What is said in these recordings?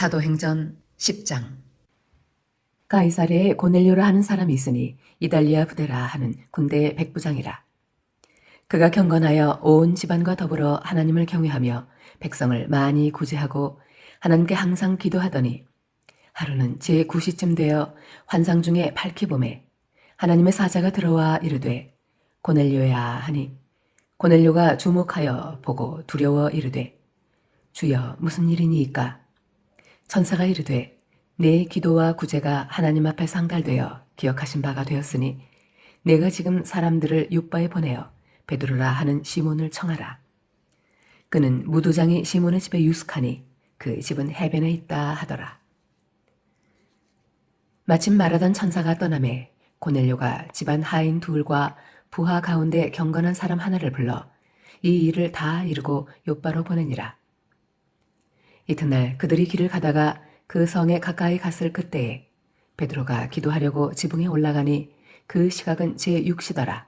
사도행전 10장. 가이사랴에 고넬료라 하는 사람이 있으니 이달리아 부대라 하는 군대의 백부장이라. 그가 경건하여 온 집안과 더불어 하나님을 경외하며 백성을 많이 구제하고 하나님께 항상 기도하더니, 하루는 제9시쯤 되어 환상 중에 밝히 보매 하나님의 사자가 들어와 이르되 고넬료야 하니, 고넬료가 주목하여 보고 두려워 이르되 주여 무슨 일이니이까? 천사가 이르되 내 기도와 구제가 하나님 앞에 상달되어 기억하신 바가 되었으니 내가 지금 사람들을 요바에 보내어 베드로라 하는 시몬을 청하라. 그는 무도장이 시몬의 집에 유숙하니 그 집은 해변에 있다 하더라. 마침 말하던 천사가 떠나매 고넬료가 집안 하인 둘과 부하 가운데 경건한 사람 하나를 불러 이 일을 다 이루고 요바로 보내니라. 이튿날 그들이 길을 가다가 그 성에 가까이 갔을 그때에 베드로가 기도하려고 지붕에 올라가니 그 시각은 제6시더라.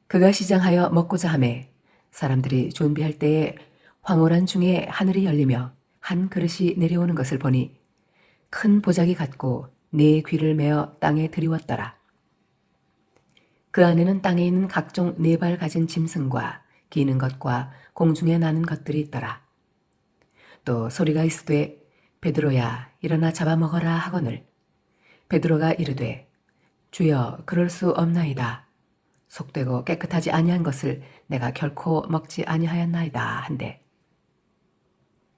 그가 시장하여 먹고자 하매 사람들이 준비할 때에 황홀한 중에 하늘이 열리며 한 그릇이 내려오는 것을 보니 큰 보자기 같고 네 귀를 메어 땅에 들이웠더라. 그 안에는 땅에 있는 각종 네 발 가진 짐승과 기는 것과 공중에 나는 것들이 있더라. 또 소리가 있으되 베드로야 일어나 잡아먹어라 하거늘 베드로가 이르되 주여 그럴 수 없나이다. 속되고 깨끗하지 아니한 것을 내가 결코 먹지 아니하였나이다 한데,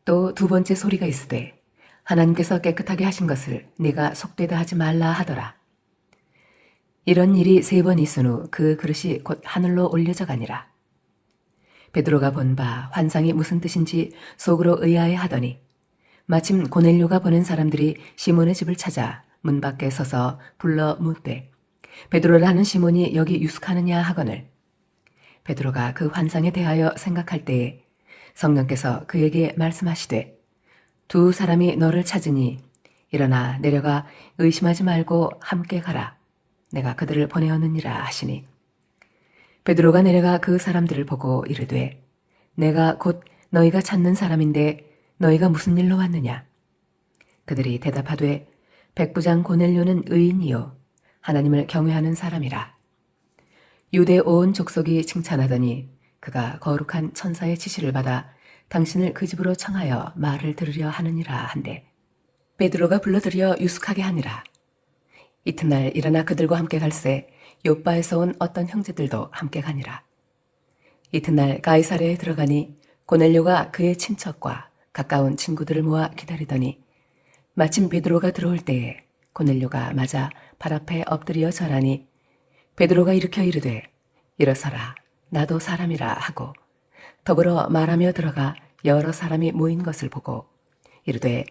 또 두 번째 소리가 있으되 하나님께서 깨끗하게 하신 것을 네가 속되다 하지 말라 하더라. 이런 일이 3번 있은 후 그 그릇이 곧 하늘로 올려져 가니라. 베드로가 본 바 환상이 무슨 뜻인지 속으로 의아해 하더니 마침 고넬료가 보낸 사람들이 시몬의 집을 찾아 문 밖에 서서 불러 묻되 베드로라 하는 시몬이 여기 유숙하느냐 하거늘 베드로가 그 환상에 대하여 생각할 때에 성령께서 그에게 말씀하시되 두 사람이 너를 찾으니 일어나 내려가 의심하지 말고 함께 가라. 내가 그들을 보내었느니라 하시니 베드로가 내려가 그 사람들을 보고 이르되 내가 곧 너희가 찾는 사람인데 너희가 무슨 일로 왔느냐? 그들이 대답하되 백부장 고넬료는 의인이요 하나님을 경외하는 사람이라. 유대 온 족속이 칭찬하더니 그가 거룩한 천사의 지시를 받아 당신을 그 집으로 청하여 말을 들으려 하느니라 한데 베드로가 불러들여 유숙하게 하니라. 이튿날 일어나 그들과 함께 갈새 요바에서 온 어떤 형제들도 함께 가니라. 이튿날 가이사랴에 들어가니 고넬료가 그의 친척과 가까운 친구들을 모아 기다리더니 마침 베드로가 들어올 때에 고넬료가 맞아 발 앞에 엎드려 절하니 베드로가 일으켜 이르되 일어서라 나도 사람이라 하고 더불어 말하며 들어가 여러 사람이 모인 것을 보고 이르되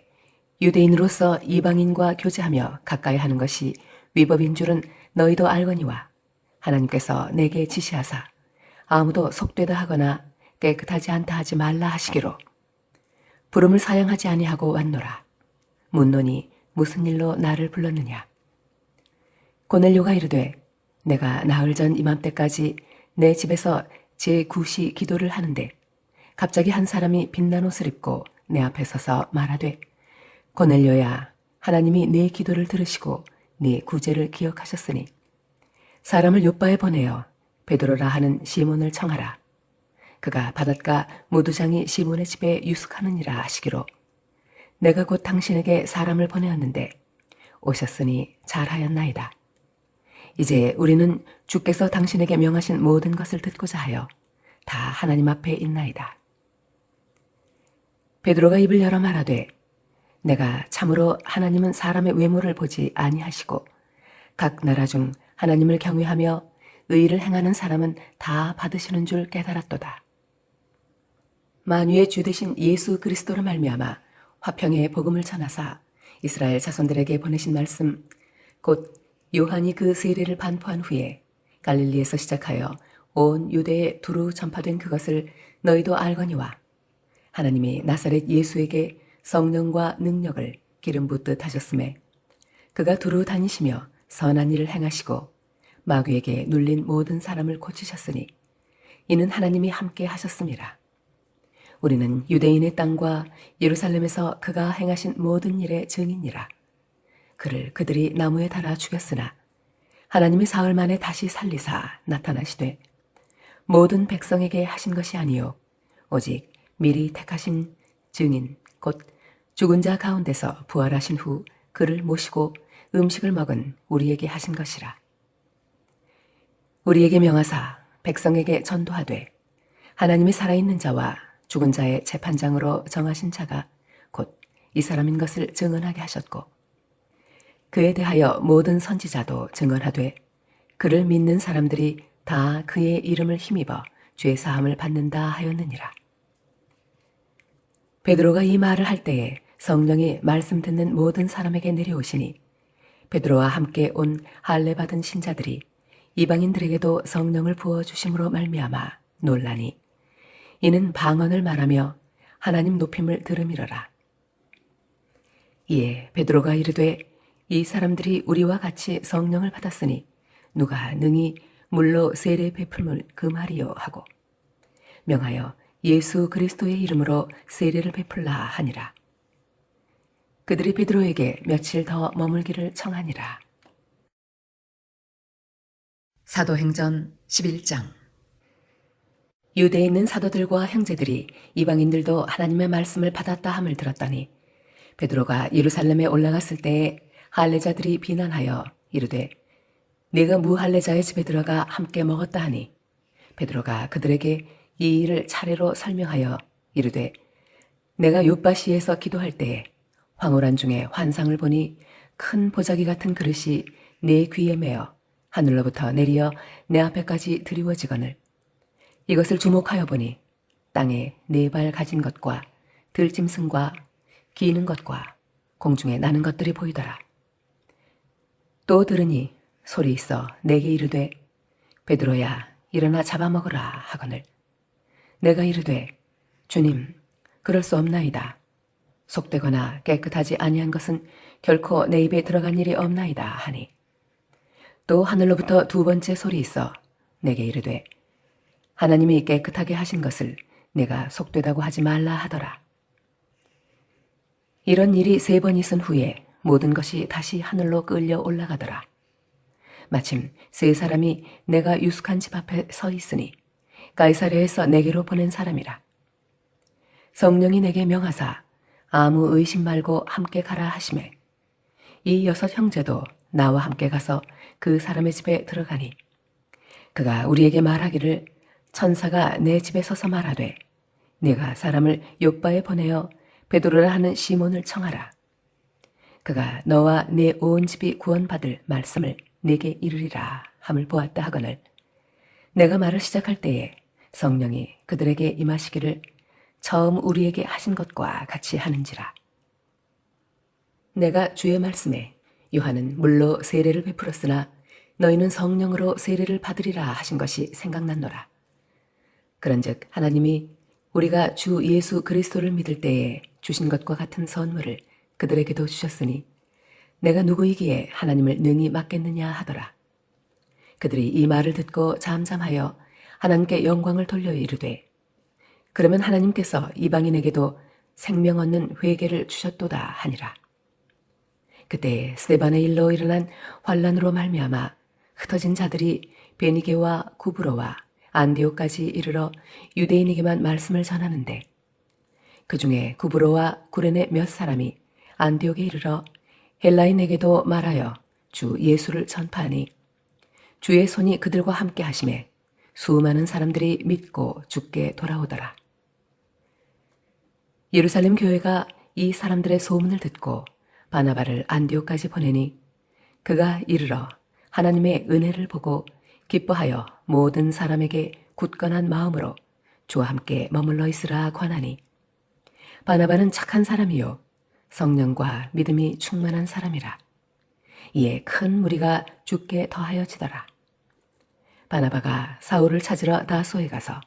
유대인으로서 이방인과 교제하며 가까이 하는 것이 위법인 줄은 너희도 알거니와 하나님께서 내게 지시하사 아무도 속되다 하거나 깨끗하지 않다 하지 말라 하시기로 부름을 사양하지 아니하고 왔노라. 묻노니 무슨 일로 나를 불렀느냐? 고넬료가 이르되 내가 나흘 전 이맘때까지 내 집에서 제9시 기도를 하는데 갑자기 한 사람이 빛난 옷을 입고 내 앞에 서서 말하되 고넬료야 하나님이 네 기도를 들으시고 네 구제를 기억하셨으니 사람을 요바에 보내어 베드로라 하는 시몬을 청하라. 그가 바닷가 무도장이 시몬의 집에 유숙하느니라 하시기로 내가 곧 당신에게 사람을 보내었는데 오셨으니 잘하였나이다. 이제 우리는 주께서 당신에게 명하신 모든 것을 듣고자 하여 다 하나님 앞에 있나이다. 베드로가 입을 열어 말하되 내가 참으로 하나님은 사람의 외모를 보지 아니하시고 각 나라 중 하나님을 경외하며 의를 행하는 사람은 다 받으시는 줄 깨달았도다. 만유의 주 되신 예수 그리스도로 말미암아 화평의 복음을 전하사 이스라엘 자손들에게 보내신 말씀 곧 요한이 그 세례를 반포한 후에 갈릴리에서 시작하여 온 유대에 두루 전파된 그것을 너희도 알거니와 하나님이 나사렛 예수에게 성령과 능력을 기름 붓듯 하셨음에 그가 두루 다니시며 선한 일을 행하시고 마귀에게 눌린 모든 사람을 고치셨으니 이는 하나님이 함께 하셨음이라. 우리는 유대인의 땅과 예루살렘에서 그가 행하신 모든 일의 증인이라. 그를 그들이 나무에 달아 죽였으나 하나님이 사흘 만에 다시 살리사 나타나시되 모든 백성에게 하신 것이 아니요 오직 미리 택하신 증인 곧 죽은 자 가운데서 부활하신 후 그를 모시고 음식을 먹은 우리에게 하신 것이라. 우리에게 명하사 백성에게 전도하되 하나님이 살아있는 자와 죽은 자의 재판장으로 정하신 자가 곧 이 사람인 것을 증언하게 하셨고 그에 대하여 모든 선지자도 증언하되 그를 믿는 사람들이 다 그의 이름을 힘입어 죄 사함을 받는다 하였느니라. 베드로가 이 말을 할 때에 성령이 말씀 듣는 모든 사람에게 내려오시니 베드로와 함께 온 할례 받은 신자들이 이방인들에게도 성령을 부어 주심으로 말미암아 놀라니 이는 방언을 말하며 하나님 높임을 들음이러라. 이에 베드로가 이르되 이 사람들이 우리와 같이 성령을 받았으니 누가 능히 물로 세례 베풀물 금하리요 하고 명하여 예수 그리스도의 이름으로 세례를 베풀라 하니라. 그들이 베드로에게 며칠 더 머물기를 청하니라. 사도행전 11장. 유대에 있는 사도들과 형제들이 이방인들도 하나님의 말씀을 받았다 함을 들었더니 베드로가 예루살렘에 올라갔을 때에 할례자들이 비난하여 이르되 네가 무할례자의 집에 들어가 함께 먹었다 하니 베드로가 그들에게 이 일을 차례로 설명하여 이르되 내가 욥바시에서 기도할 때에 황홀한 중에 환상을 보니 큰 보자기 같은 그릇이 내 귀에 매어 하늘로부터 내리어 내 앞에까지 드리워지거늘 이것을 주목하여 보니 땅에 4발 가진 것과 들짐승과 기는 것과 공중에 나는 것들이 보이더라. 또 들으니 소리 있어 내게 이르되 베드로야 일어나 잡아먹으라 하거늘 내가 이르되 주님 그럴 수 없나이다. 속되거나 깨끗하지 아니한 것은 결코 내 입에 들어간 일이 없나이다 하니 또 하늘로부터 2번째 소리 있어 내게 이르되 하나님이 깨끗하게 하신 것을 내가 속되다고 하지 말라 하더라. 이런 일이 3번 있은 후에 모든 것이 다시 하늘로 끌려 올라가더라. 마침 3사람이 내가 유숙한 집 앞에 서 있으니 가이사랴에서 내게로 보낸 사람이라. 성령이 내게 명하사 아무 의심 말고 함께 가라 하시매 이 6 형제도 나와 함께 가서 그 사람의 집에 들어가니 그가 우리에게 말하기를 천사가 내 집에 서서 말하되 네가 사람을 욥바에 보내어 베드로라 하는 시몬을 청하라. 그가 너와 내 온 집이 구원받을 말씀을 내게 이르리라 함을 보았다 하거늘 내가 말을 시작할 때에 성령이 그들에게 임하시기를 처음 우리에게 하신 것과 같이 하는지라. 내가 주의 말씀에 요한은 물로 세례를 베풀었으나 너희는 성령으로 세례를 받으리라 하신 것이 생각났노라. 그런즉 하나님이 우리가 주 예수 그리스도를 믿을 때에 주신 것과 같은 선물을 그들에게도 주셨으니 내가 누구이기에 하나님을 능히 맡겠느냐 하더라. 그들이 이 말을 듣고 잠잠하여 하나님께 영광을 돌려 이르되 그러면 하나님께서 이방인에게도 생명 얻는 회개를 주셨도다 하니라. 그때 스데반의 일로 일어난 환란으로 말미암아 흩어진 자들이 베니게와 구브로와 안디옥까지 이르러 유대인에게만 말씀을 전하는데 그 중에 구브로와 구레네 몇 사람이 안디옥에 이르러 헬라인에게도 말하여 주 예수를 전파하니 주의 손이 그들과 함께 하심에 수많은 사람들이 믿고 주께 돌아오더라. 예루살렘 교회가 이 사람들의 소문을 듣고 바나바를 안디옥까지 보내니 그가 이르러 하나님의 은혜를 보고 기뻐하여 모든 사람에게 굳건한 마음으로 주와 함께 머물러 있으라 권하니 바나바는 착한 사람이요 성령과 믿음이 충만한 사람이라. 이에 큰 무리가 주께 더하여지더라. 바나바가 사울을 찾으러 다소에 가서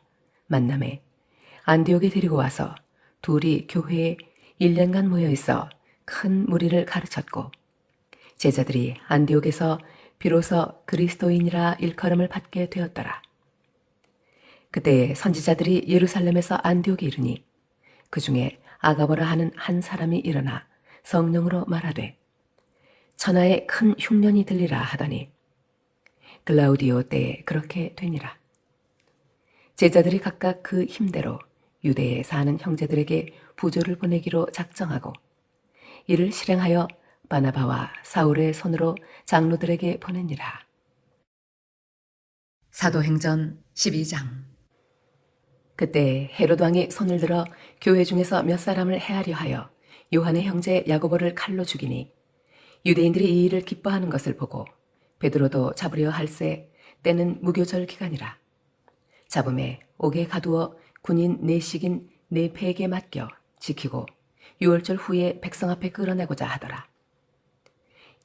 만남에 안디옥에 데리고 와서 둘이 교회에 1년간 모여 있어 큰 무리를 가르쳤고 제자들이 안디옥에서 비로소 그리스도인이라 일컬음을 받게 되었더라. 그때 선지자들이 예루살렘에서 안디옥에 이르니 그 중에 아가보라 하는 한 사람이 일어나 성령으로 말하되 천하에 큰 흉년이 들리라 하더니 글라우디오 때에 그렇게 되니라. 제자들이 각각 그 힘대로 유대에 사는 형제들에게 부조를 보내기로 작정하고 이를 실행하여 바나바와 사울의 손으로 장로들에게 보내니라. 사도행전 12장. 그때 헤롯 왕이 손을 들어 교회 중에서 몇 사람을 해하려 하여 요한의 형제 야고보를 칼로 죽이니 유대인들이 이 일을 기뻐하는 것을 보고 베드로도 잡으려 할세 때는 무교절 기간이라. 잡음에 옥에 가두어 군인 내식인 네패에게 맡겨 지키고 6월절 후에 백성 앞에 끌어내고자 하더라.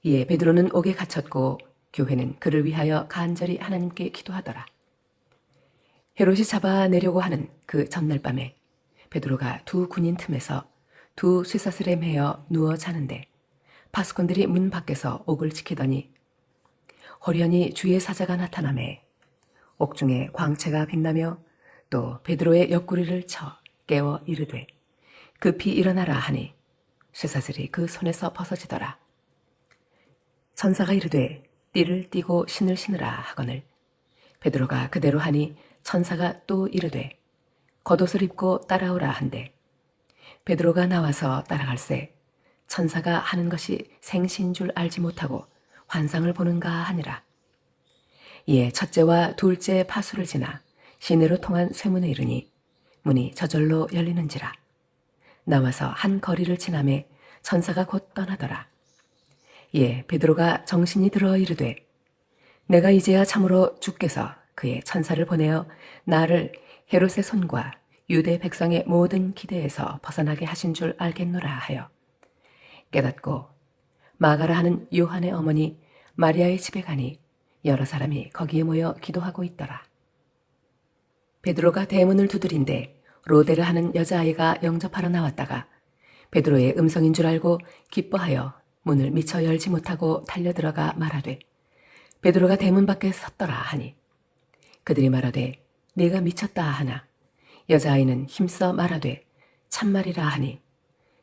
이에 베드로는 옥에 갇혔고 교회는 그를 위하여 간절히 하나님께 기도하더라. 헤롯이 잡아내려고 하는 그 전날 밤에 베드로가 두 군인 틈에서 두 쇠사슬에 매어 누워 자는데 파수꾼들이 문 밖에서 옥을 지키더니 호련히 주의 사자가 나타나매 옥중에 광채가 빛나며 또 베드로의 옆구리를 쳐 깨워 이르되 급히 일어나라 하니 쇠사슬이 그 손에서 벗어지더라. 천사가 이르되 띠를 띠고 신을 신으라 하거늘 베드로가 그대로 하니 천사가 또 이르되 겉옷을 입고 따라오라 한대 베드로가 나와서 따라갈새 천사가 하는 것이 생시인 줄 알지 못하고 환상을 보는가 하니라. 이에 첫째와 둘째 파수를 지나 시내로 통한 쇠문에 이르니 문이 저절로 열리는지라. 나와서 한 거리를 지나매 천사가 곧 떠나더라. 이에 베드로가 정신이 들어 이르되 내가 이제야 참으로 주께서 그의 천사를 보내어 나를 헤롯의 손과 유대 백성의 모든 기대에서 벗어나게 하신 줄 알겠노라 하여 깨닫고 마가라 하는 요한의 어머니 마리아의 집에 가니 여러 사람이 거기에 모여 기도하고 있더라. 베드로가 대문을 두드린데 로데르 하는 여자아이가 영접하러 나왔다가 베드로의 음성인 줄 알고 기뻐하여 문을 미처 열지 못하고 달려들어가 말하되 베드로가 대문 밖에 섰더라 하니 그들이 말하되 네가 미쳤다 하나 여자아이는 힘써 말하되 참말이라 하니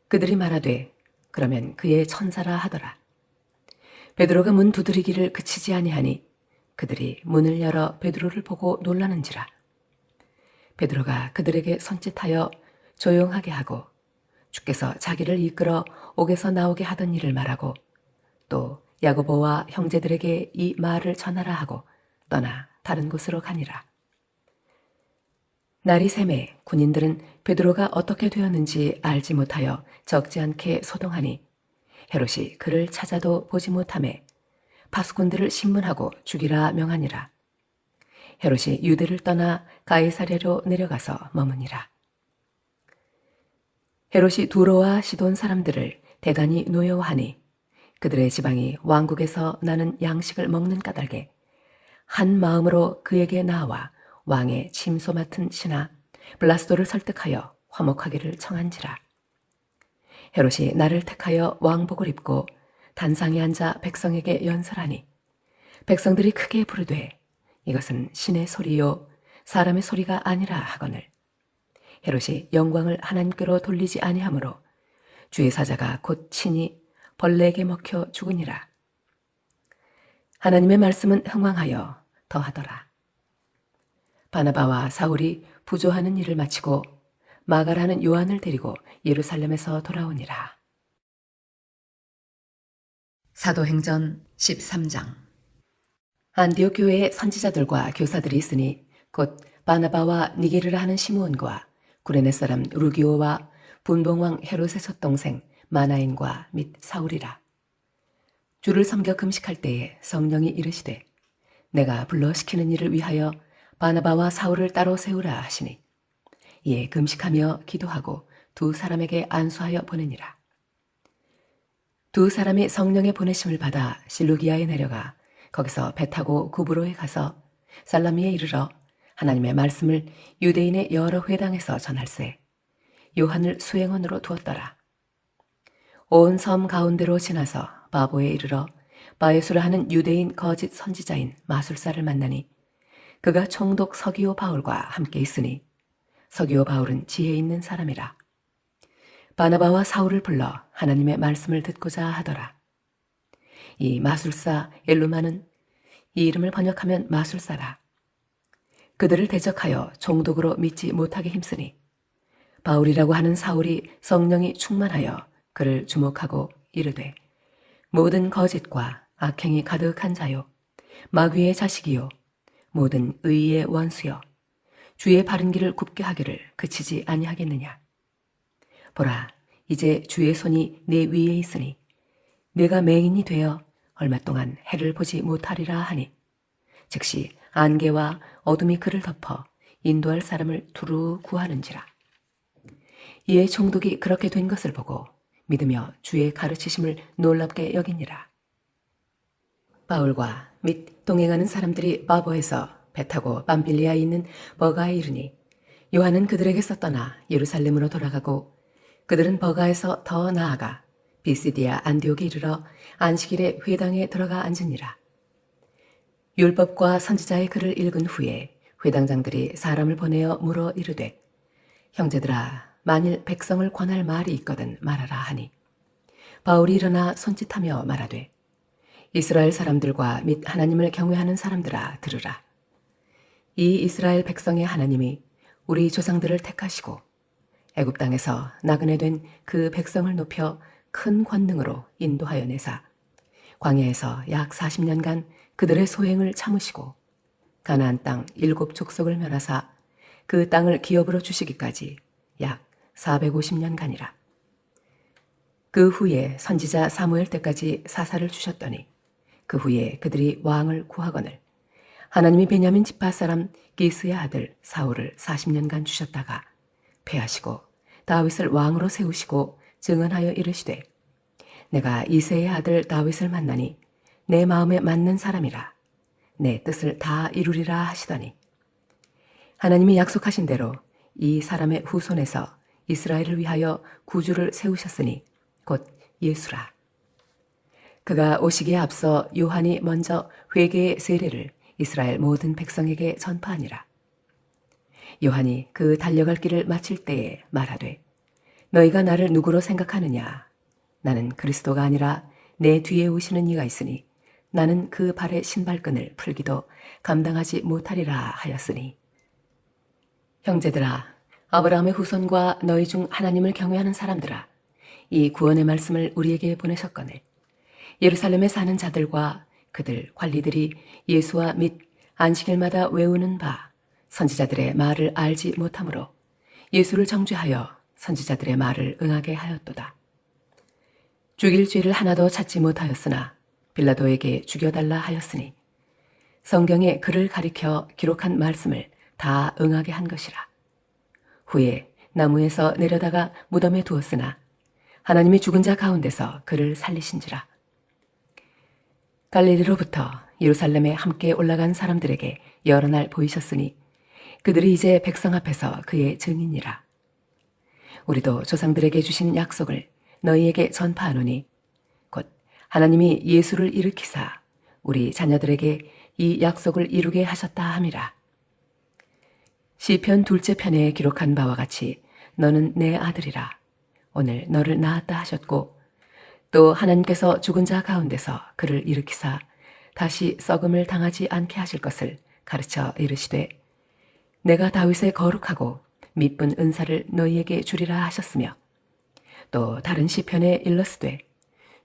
그들이 말하되 그러면 그의 천사라 하더라. 베드로가 문 두드리기를 그치지 아니하니 그들이 문을 열어 베드로를 보고 놀라는지라. 베드로가 그들에게 손짓하여 조용하게 하고 주께서 자기를 이끌어 옥에서 나오게 하던 일을 말하고 또 야고보와 형제들에게 이 말을 전하라 하고 떠나 다른 곳으로 가니라. 날이 새매 군인들은 베드로가 어떻게 되었는지 알지 못하여 적지 않게 소동하니 헤롯이 그를 찾아도 보지 못하매 파수꾼들을 신문하고 죽이라 명하니라. 헤롯이 유대를 떠나 가이사랴로 내려가서 머무니라. 헤롯이 두로와 시돈 사람들을 대단히 노여워하니 그들의 지방이 왕국에서 나는 양식을 먹는 까닭에 한 마음으로 그에게 나와 왕의 침소 맡은 신하 블라스도를 설득하여 화목하기를 청한지라. 헤롯이 나를 택하여 왕복을 입고 단상에 앉아 백성에게 연설하니 백성들이 크게 부르되 이것은 신의 소리요 사람의 소리가 아니라 하거늘 헤롯이 영광을 하나님께로 돌리지 아니하므로 주의 사자가 곧 친히 벌레에게 먹혀 죽으니라. 하나님의 말씀은 흥왕하여 더하더라. 바나바와 사울이 부조하는 일을 마치고 마가라는 요한을 데리고 예루살렘에서 돌아오니라. 사도행전 13장. 안디옥 교회에 선지자들과 교사들이 있으니 곧 바나바와 니게르라 하는 시므온과 구레네 사람 루기오와 분봉왕 헤롯의 젖동생 마나인과 및 사울이라. 주를 섬겨 금식할 때에 성령이 이르시되 내가 불러 시키는 일을 위하여 바나바와 사울을 따로 세우라 하시니 이에 금식하며 기도하고 두 사람에게 안수하여 보내니라. 두 사람이 성령의 보내심을 받아 실루기아에 내려가 거기서 배 타고 구브로에 가서 살라미에 이르러 하나님의 말씀을 유대인의 여러 회당에서 전할세 요한을 수행원으로 두었더라. 온 섬 가운데로 지나서 바보에 이르러 바에수라 하는 유대인 거짓 선지자인 마술사를 만나니 그가 총독 서기오 바울과 함께 있으니 서기오 바울은 지혜 있는 사람이라. 바나바와 사울을 불러 하나님의 말씀을 듣고자 하더라. 이 마술사 엘루마는 이 이름을 번역하면 마술사라. 그들을 대적하여 종독으로 믿지 못하게 힘쓰니 바울이라고 하는 사울이 성령이 충만하여 그를 주목하고 이르되 모든 거짓과 악행이 가득한 자요 마귀의 자식이요 모든 의의 원수요 주의 바른 길을 굽게 하기를 그치지 아니하겠느냐. 보라, 이제 주의 손이 내 위에 있으니 내가 맹인이 되어 얼마 동안 해를 보지 못하리라 하니 즉시 안개와 어둠이 그를 덮어 인도할 사람을 두루 구하는지라. 이에 총독이 그렇게 된 것을 보고 믿으며 주의 가르치심을 놀랍게 여기니라. 바울과 및 동행하는 사람들이 바보에서 배 타고 빰빌리아에 있는 버가에 이르니 요한은 그들에게서 떠나 예루살렘으로 돌아가고 그들은 버가에서 더 나아가 비시디아 안디옥에 이르러 안식일에 회당에 들어가 앉으니라. 율법과 선지자의 글을 읽은 후에 회당장들이 사람을 보내어 물어 이르되 형제들아 만일 백성을 권할 말이 있거든 말하라 하니 바울이 일어나 손짓하며 말하되 이스라엘 사람들과 및 하나님을 경외하는 사람들아 들으라. 이 이스라엘 백성의 하나님이 우리 조상들을 택하시고 애굽 땅에서 나그네 된 그 백성을 높여 큰 권능으로 인도하여 내사 광야에서 약 40년간 그들의 소행을 참으시고 가나안 땅 7 족속을 멸하사 그 땅을 기업으로 주시기까지 약 450년간이라. 그 후에 선지자 사무엘 때까지 사사를 주셨더니 그 후에 그들이 왕을 구하거늘 하나님이 베냐민 지파 사람 기스의 아들 사울을 40년간 주셨다가 패하시고 다윗을 왕으로 세우시고 증언하여 이르시되 내가 이새의 아들 다윗을 만나니 내 마음에 맞는 사람이라 내 뜻을 다 이루리라 하시더니 하나님이 약속하신 대로 이 사람의 후손에서 이스라엘을 위하여 구주를 세우셨으니 곧 예수라. 그가 오시기에 앞서 요한이 먼저 회개의 세례를 이스라엘 모든 백성에게 전파하니라. 요한이 그 달려갈 길을 마칠 때에 말하되 너희가 나를 누구로 생각하느냐. 나는 그리스도가 아니라 내 뒤에 오시는 이가 있으니 나는 그 발의 신발끈을 풀기도 감당하지 못하리라 하였으니 형제들아 아브라함의 후손과 너희 중 하나님을 경외하는 사람들아 이 구원의 말씀을 우리에게 보내셨거늘 예루살렘에 사는 자들과 그들 관리들이 예수와 및 안식일마다 외우는 바 선지자들의 말을 알지 못하므로 예수를 정죄하여 선지자들의 말을 응하게 하였도다. 죽일 죄를 하나도 찾지 못하였으나 빌라도에게 죽여달라 하였으니 성경에 그를 가리켜 기록한 말씀을 다 응하게 한 것이라. 후에 나무에서 내려다가 무덤에 두었으나 하나님이 죽은 자 가운데서 그를 살리신지라. 갈릴리로부터 예루살렘에 함께 올라간 사람들에게 여러 날 보이셨으니 그들이 이제 백성 앞에서 그의 증인이라. 우리도 조상들에게 주신 약속을 너희에게 전파하노니 곧 하나님이 예수를 일으키사 우리 자녀들에게 이 약속을 이루게 하셨다 함이라. 시편 2째 편에 기록한 바와 같이 너는 내 아들이라. 오늘 너를 낳았다 하셨고 또 하나님께서 죽은 자 가운데서 그를 일으키사 다시 썩음을 당하지 않게 하실 것을 가르쳐 이르시되 내가 다윗의 거룩하고 미쁜 은사를 너희에게 주리라 하셨으며 또 다른 시편에 일렀으되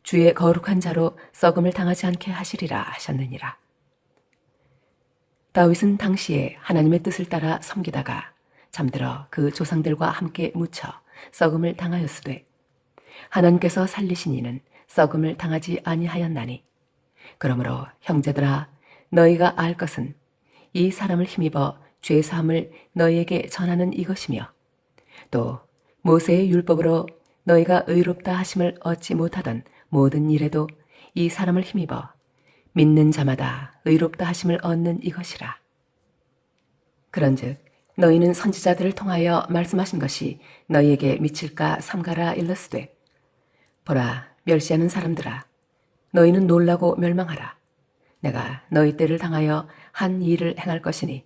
주의 거룩한 자로 썩음을 당하지 않게 하시리라 하셨느니라. 다윗은 당시에 하나님의 뜻을 따라 섬기다가 잠들어 그 조상들과 함께 묻혀 썩음을 당하였으되 하나님께서 살리신 이는 썩음을 당하지 아니하였나니 그러므로 형제들아 너희가 알 것은 이 사람을 힘입어 죄사함을 너희에게 전하는 이것이며 또 모세의 율법으로 너희가 의롭다 하심을 얻지 못하던 모든 일에도 이 사람을 힘입어 믿는 자마다 의롭다 하심을 얻는 이것이라. 그런즉 너희는 선지자들을 통하여 말씀하신 것이 너희에게 미칠까 삼가라 일렀으되 보라 멸시하는 사람들아 너희는 놀라고 멸망하라. 내가 너희 때를 당하여 한 일을 행할 것이니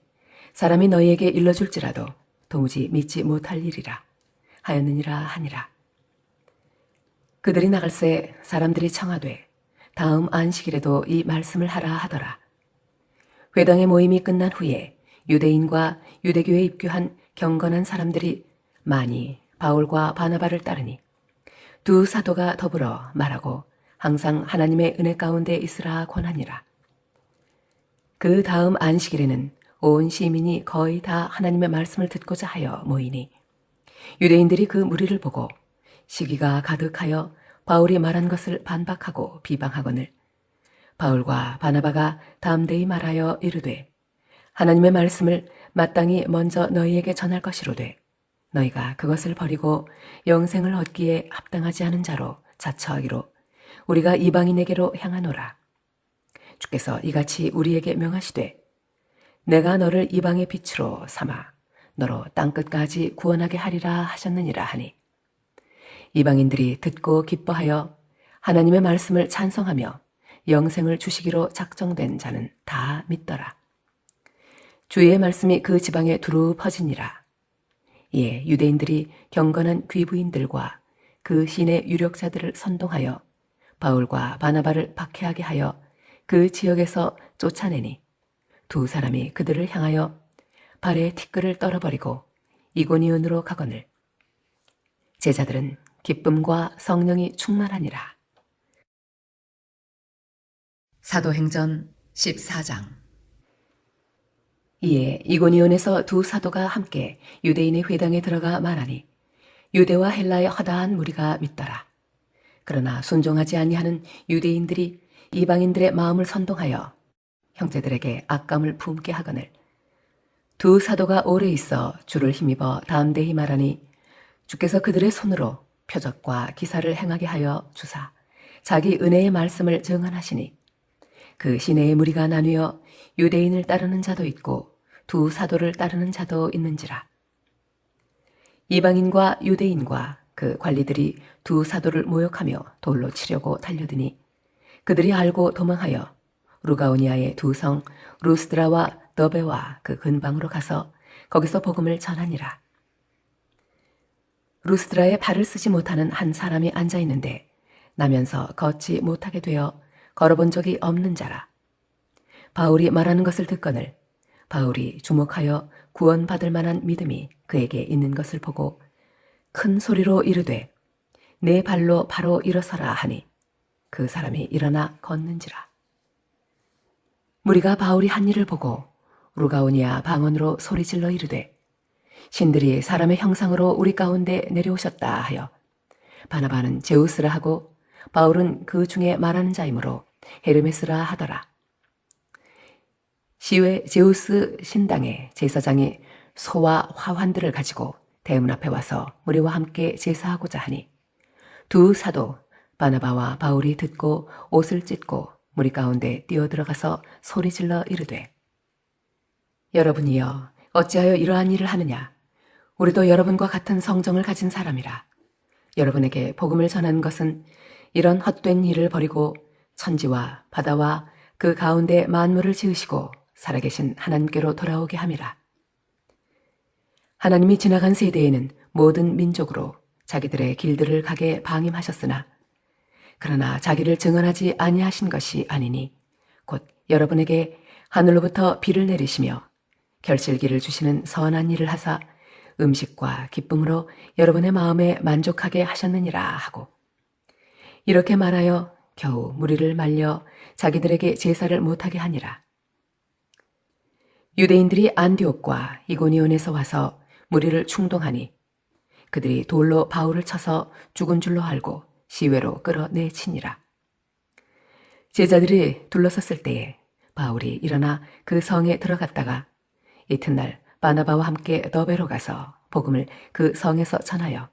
사람이 너희에게 일러줄지라도 도무지 믿지 못할 일이라 하였느니라 하니라. 그들이 나갈새 사람들이 청하되 다음 안식일에도 이 말씀을 하라 하더라. 회당의 모임이 끝난 후에 유대인과 유대교에 입교한 경건한 사람들이 많이 바울과 바나바를 따르니 두 사도가 더불어 말하고 항상 하나님의 은혜 가운데 있으라 권하니라. 그 다음 안식일에는 온 시민이 거의 다 하나님의 말씀을 듣고자 하여 모이니 유대인들이 그 무리를 보고 시기가 가득하여 바울이 말한 것을 반박하고 비방하거늘 바울과 바나바가 담대히 말하여 이르되 하나님의 말씀을 마땅히 먼저 너희에게 전할 것이로되 너희가 그것을 버리고 영생을 얻기에 합당하지 않은 자로 자처하기로 우리가 이방인에게로 향하노라. 주께서 이같이 우리에게 명하시되 내가 너를 이방의 빛으로 삼아 너로 땅끝까지 구원하게 하리라 하셨느니라 하니 이방인들이 듣고 기뻐하여 하나님의 말씀을 찬송하며 영생을 주시기로 작정된 자는 다 믿더라. 주의 말씀이 그 지방에 두루 퍼지니라. 이에 유대인들이 경건한 귀부인들과 그 신의 유력자들을 선동하여 바울과 바나바를 박해하게 하여 그 지역에서 쫓아내니 두 사람이 그들을 향하여 발에 티끌을 떨어버리고 이고니온으로 가거늘 제자들은 기쁨과 성령이 충만하니라. 사도행전 14장. 이에 이고니온에서 두 사도가 함께 유대인의 회당에 들어가 말하니 유대와 헬라의 허다한 무리가 믿더라. 그러나 순종하지 아니하는 유대인들이 이방인들의 마음을 선동하여 형제들에게 악감을 품게 하거늘 두 사도가 오래 있어 주를 힘입어 담대히 말하니 주께서 그들의 손으로 표적과 기사를 행하게 하여 주사 자기 은혜의 말씀을 증언하시니 그 시내의 무리가 나뉘어 유대인을 따르는 자도 있고 두 사도를 따르는 자도 있는지라. 이방인과 유대인과 그 관리들이 두 사도를 모욕하며 돌로 치려고 달려드니 그들이 알고 도망하여 루가오니아의 두 성 루스드라와 더베와 그 근방으로 가서 거기서 복음을 전하니라. 루스드라에 발을 쓰지 못하는 한 사람이 앉아 있는데 나면서 걷지 못하게 되어 걸어본 적이 없는 자라. 바울이 말하는 것을 듣거늘 바울이 주목하여 구원받을 만한 믿음이 그에게 있는 것을 보고 큰 소리로 이르되 내 발로 바로 일어서라 하니 그 사람이 일어나 걷는지라. 무리가 바울이 한 일을 보고 루가오니아 방언으로 소리질러 이르되 신들이 사람의 형상으로 우리 가운데 내려오셨다 하여 바나바는 제우스라 하고 바울은 그 중에 말하는 자이므로 헤르메스라 하더라. 시외 제우스 신당의 제사장이 소와 화환들을 가지고 대문 앞에 와서 무리와 함께 제사하고자 하니 두 사도 바나바와 바울이 듣고 옷을 찢고 무리 가운데 뛰어들어가서 소리질러 이르되 여러분이여 어찌하여 이러한 일을 하느냐. 우리도 여러분과 같은 성정을 가진 사람이라. 여러분에게 복음을 전하는 것은 이런 헛된 일을 버리고 천지와 바다와 그 가운데 만물을 지으시고 살아계신 하나님께로 돌아오게 함이라. 하나님이 지나간 세대에는 모든 민족으로 자기들의 길들을 가게 방임하셨으나 그러나 자기를 증언하지 아니하신 것이 아니니 곧 여러분에게 하늘로부터 비를 내리시며 결실기를 주시는 선한 일을 하사 음식과 기쁨으로 여러분의 마음에 만족하게 하셨느니라 하고 이렇게 말하여 겨우 무리를 말려 자기들에게 제사를 못하게 하니라. 유대인들이 안디옥과 이고니온에서 와서 무리를 충동하니 그들이 돌로 바울을 쳐서 죽은 줄로 알고 시외로 끌어내치니라. 제자들이 둘러섰을 때에 바울이 일어나 그 성에 들어갔다가 이튿날 바나바와 함께 더베로 가서 복음을 그 성에서 전하여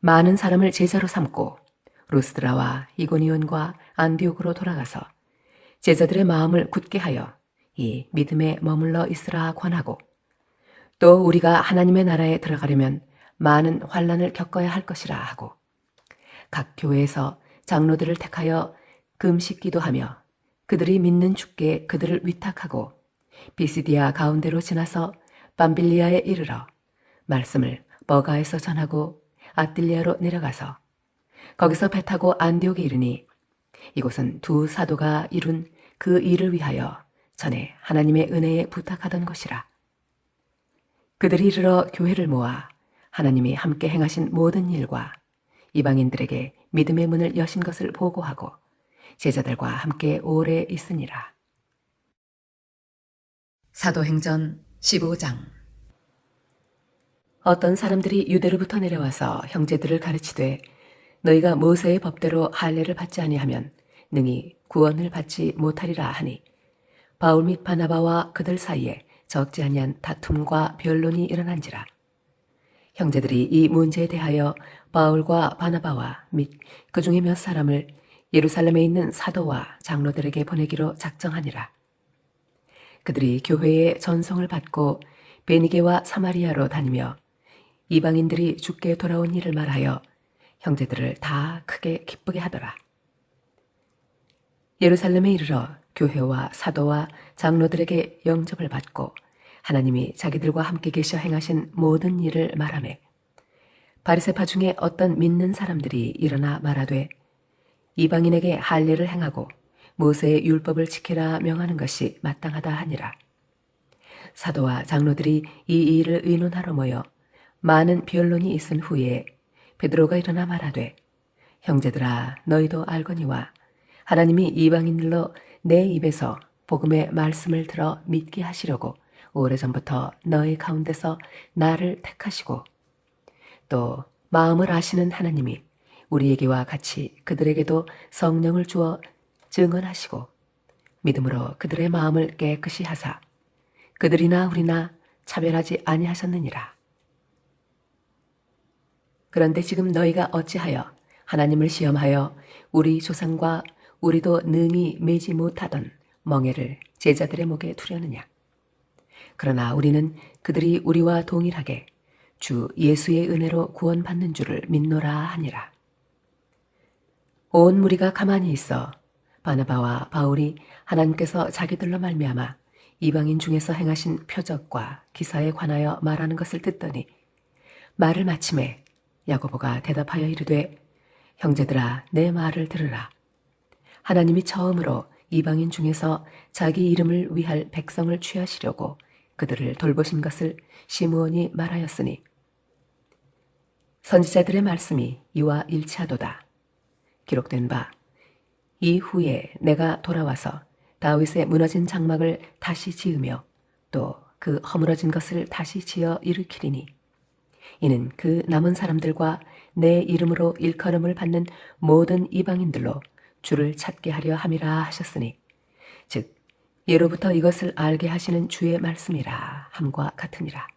많은 사람을 제자로 삼고 루스드라와 이고니온과 안디옥으로 돌아가서 제자들의 마음을 굳게 하여 이 믿음에 머물러 있으라 권하고 또 우리가 하나님의 나라에 들어가려면 많은 환난을 겪어야 할 것이라 하고 각 교회에서 장로들을 택하여 금식 기도하며 그들이 믿는 주께 그들을 위탁하고 비시디아 가운데로 지나서 밤빌리아에 이르러 말씀을 버가에서 전하고 아딜리아로 내려가서 거기서 배 타고 안디옥에 이르니 이곳은 두 사도가 이룬 그 일을 위하여 전에 하나님의 은혜에 부탁하던 곳이라. 그들이 이르러 교회를 모아 하나님이 함께 행하신 모든 일과 이방인들에게 믿음의 문을 여신 것을 보고하고 제자들과 함께 오래 있으니라. 사도행전 15장. 어떤 사람들이 유대로부터 내려와서 형제들을 가르치되 너희가 모세의 법대로 할례를 받지 아니하면 능히 구원을 받지 못하리라 하니 바울 및 바나바와 그들 사이에 적지 아니한 다툼과 변론이 일어난지라. 형제들이 이 문제에 대하여 바울과 바나바와 및 그 중에 몇 사람을 예루살렘에 있는 사도와 장로들에게 보내기로 작정하니라. 그들이 교회의 전송을 받고 베니게와 사마리아로 다니며 이방인들이 죽게 돌아온 일을 말하여 형제들을 다 크게 기쁘게 하더라. 예루살렘에 이르러 교회와 사도와 장로들에게 영접을 받고 하나님이 자기들과 함께 계셔 행하신 모든 일을 말하매 바리새파 중에 어떤 믿는 사람들이 일어나 말하되 이방인에게 할례를 행하고 모세의 율법을 지키라 명하는 것이 마땅하다 하니라. 사도와 장로들이 이 일을 의논하러 모여 많은 변론이 있은 후에 베드로가 일어나 말하되 형제들아 너희도 알거니와 하나님이 이방인들로 내 입에서 복음의 말씀을 들어 믿게 하시려고 오래전부터 너희 가운데서 나를 택하시고 또 마음을 아시는 하나님이 우리에게와 같이 그들에게도 성령을 주어 증언하시고 믿음으로 그들의 마음을 깨끗이 하사 그들이나 우리나 차별하지 아니하셨느니라. 그런데 지금 너희가 어찌하여 하나님을 시험하여 우리 조상과 우리도 능히 매지 못하던 멍에를 제자들의 목에 두려느냐. 그러나 우리는 그들이 우리와 동일하게 주 예수의 은혜로 구원받는 줄을 믿노라 하니라. 온 무리가 가만히 있어 바나바와 바울이 하나님께서 자기들로 말미암아 이방인 중에서 행하신 표적과 기사에 관하여 말하는 것을 듣더니 말을 마침에 야고보가 대답하여 이르되 형제들아 내 말을 들으라. 하나님이 처음으로 이방인 중에서 자기 이름을 위할 백성을 취하시려고 그들을 돌보신 것을 시므온이 말하였으니 선지자들의 말씀이 이와 일치하도다. 기록된 바 이후에 내가 돌아와서 다윗의 무너진 장막을 다시 지으며 또 그 허물어진 것을 다시 지어 일으키리니 이는 그 남은 사람들과 내 이름으로 일컬음을 받는 모든 이방인들로 주를 찾게 하려 함이라 하셨으니 즉 예로부터 이것을 알게 하시는 주의 말씀이라 함과 같으니라.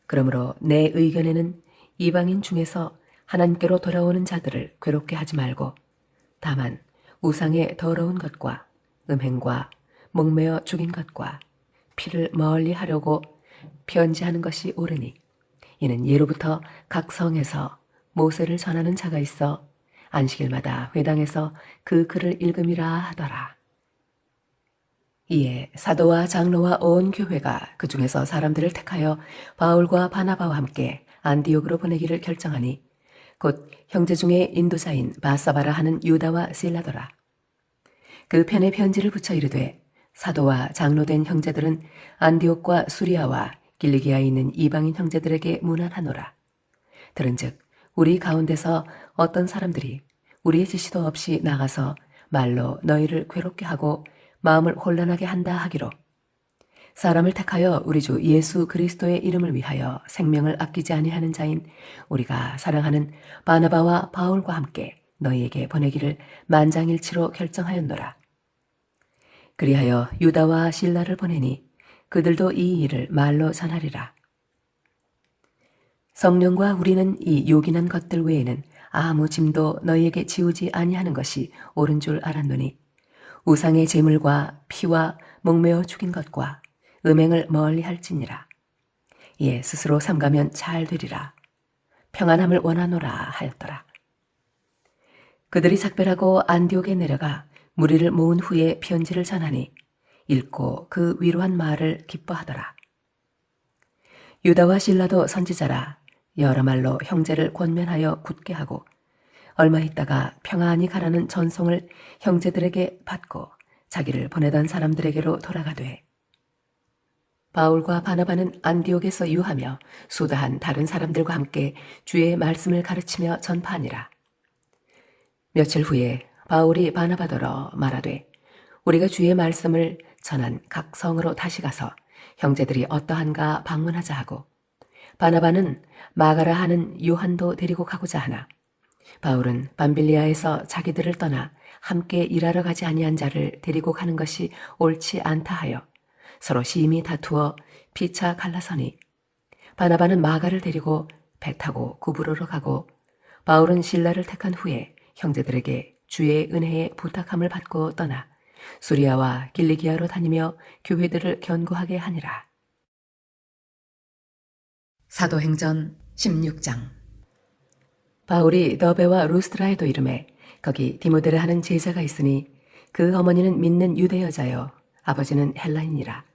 그러므로 내 의견에는 이방인 중에서 하나님께로 돌아오는 자들을 괴롭게 하지 말고 다만 우상의 더러운 것과 음행과 목매어 죽인 것과 피를 멀리 하려고 편지하는 것이 옳으니 이는 예로부터 각 성에서 모세를 전하는 자가 있어 안식일마다 회당에서 그 글을 읽음이라 하더라. 이에 사도와 장로와 온 교회가 그 중에서 사람들을 택하여 바울과 바나바와 함께 안디옥으로 보내기를 결정하니 곧 형제 중에 인도자인 바사바라 하는 유다와 실라더라. 그 편에 편지를 붙여 이르되 사도와 장로된 형제들은 안디옥과 수리아와 길리기아에 있는 이방인 형제들에게 문안하노라. 들은즉 우리 가운데서 어떤 사람들이 우리의 지시도 없이 나가서 말로 너희를 괴롭게 하고 마음을 혼란하게 한다 하기로 사람을 택하여 우리 주 예수 그리스도의 이름을 위하여 생명을 아끼지 아니하는 자인 우리가 사랑하는 바나바와 바울과 함께 너희에게 보내기를 만장일치로 결정하였노라. 그리하여 유다와 실라를 보내니 그들도 이 일을 말로 전하리라. 성령과 우리는 이 요긴한 것들 외에는 아무 짐도 너희에게 지우지 아니하는 것이 옳은 줄 알았노니 우상의 제물과 피와 목매어 죽인 것과 음행을 멀리 할지니라. 이에 스스로 삼가면 잘 되리라. 평안함을 원하노라 하였더라. 그들이 작별하고 안디옥에 내려가 무리를 모은 후에 편지를 전하니 읽고 그 위로한 말을 기뻐하더라. 유다와 실라도 선지자라 여러 말로 형제를 권면하여 굳게 하고 얼마 있다가 평안히 가라는 전송을 형제들에게 받고 자기를 보내던 사람들에게로 돌아가되 바울과 바나바는 안디옥에서 유하며 수다한 다른 사람들과 함께 주의 말씀을 가르치며 전파하니라. 며칠 후에 바울이 바나바더러 말하되 우리가 주의 말씀을 전한 각 성으로 다시 가서 형제들이 어떠한가 방문하자 하고 바나바는 마가라 하는 요한도 데리고 가고자 하나 바울은 밤빌리아에서 자기들을 떠나 함께 일하러 가지 아니한 자를 데리고 가는 것이 옳지 않다 하여 서로 심히 다투어 피차 갈라서니 바나바는 마가를 데리고 배 타고 구브로로 가고 바울은 실라를 택한 후에 형제들에게 주의 은혜에 부탁함을 받고 떠나 수리아와 길리기아로 다니며 교회들을 견고하게 하니라. 사도행전 16장. 바울이 더베와 루스드라에도 이르매 거기 디모데라 하는 제자가 있으니 그 어머니는 믿는 유대 여자요 아버지는 헬라인이라.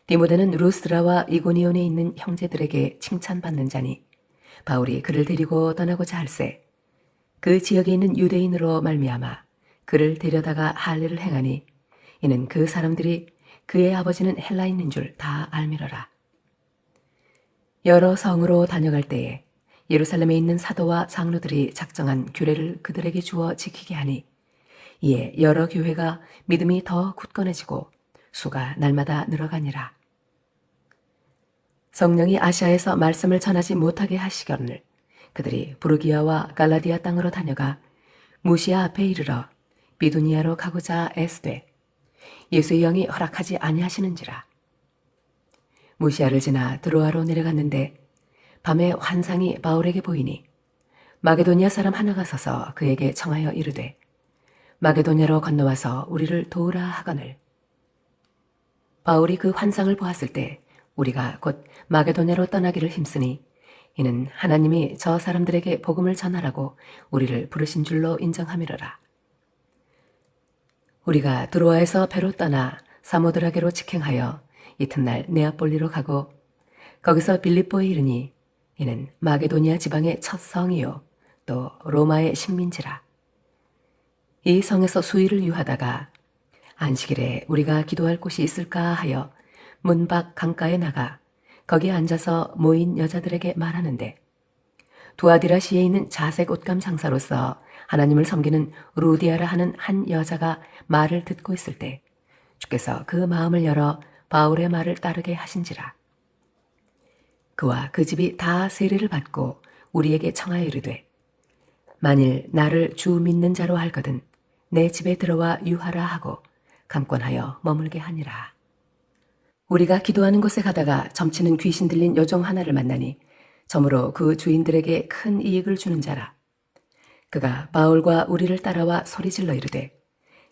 디모데는 루스드라와 이고니온에 있는 형제들에게 칭찬받는 자니 바울이 그를 데리고 떠나고자 할세 그 지역에 있는 유대인으로 말미암아 그를 데려다가 할례를 행하니 이는 그 사람들이 그의 아버지는 헬라인인 줄 다 알미러라. 여러 성으로 다녀갈 때에 예루살렘에 있는 사도와 장로들이 작정한 규례를 그들에게 주어 지키게 하니 이에 여러 교회가 믿음이 더 굳건해지고 수가 날마다 늘어가니라. 성령이 아시아에서 말씀을 전하지 못하게 하시거늘 그들이 부르기아와 갈라디아 땅으로 다녀가 무시아 앞에 이르러 비두니아로 가고자 애쓰되 예수의 영이 허락하지 아니하시는지라. 무시아를 지나 드로아로 내려갔는데 밤에 환상이 바울에게 보이니 마게도니아 사람 하나가 서서 그에게 청하여 이르되 마게도냐로 건너와서 우리를 도우라 하거늘 바울이 그 환상을 보았을 때 우리가 곧 마게도냐로 떠나기를 힘쓰니 이는 하나님이 저 사람들에게 복음을 전하라고 우리를 부르신 줄로 인정함이로라. 우리가 드로아에서 배로 떠나 사모드라게로 직행하여 이튿날 네아폴리로 가고 거기서 빌립보에 이르니 이는 마게도니아 지방의 첫 성이요 또 로마의 식민지라. 이 성에서 수일을 유하다가 안식일에 우리가 기도할 곳이 있을까 하여 문 밖 강가에 나가 거기에 앉아서 모인 여자들에게 말하는데 두아디라시에 있는 자색 옷감 장사로서 하나님을 섬기는 루디아라 하는 한 여자가 말을 듣고 있을 때 주께서 그 마음을 열어 바울의 말을 따르게 하신지라. 그와 그 집이 다 세례를 받고 우리에게 청하여 이르되 만일 나를 주 믿는 자로 알거든 내 집에 들어와 유하라 하고 감권하여 머물게 하니라. 우리가 기도하는 곳에 가다가 점치는 귀신 들린 여종 하나를 만나니 점으로 그 주인들에게 큰 이익을 주는 자라. 그가 바울과 우리를 따라와 소리질러 이르되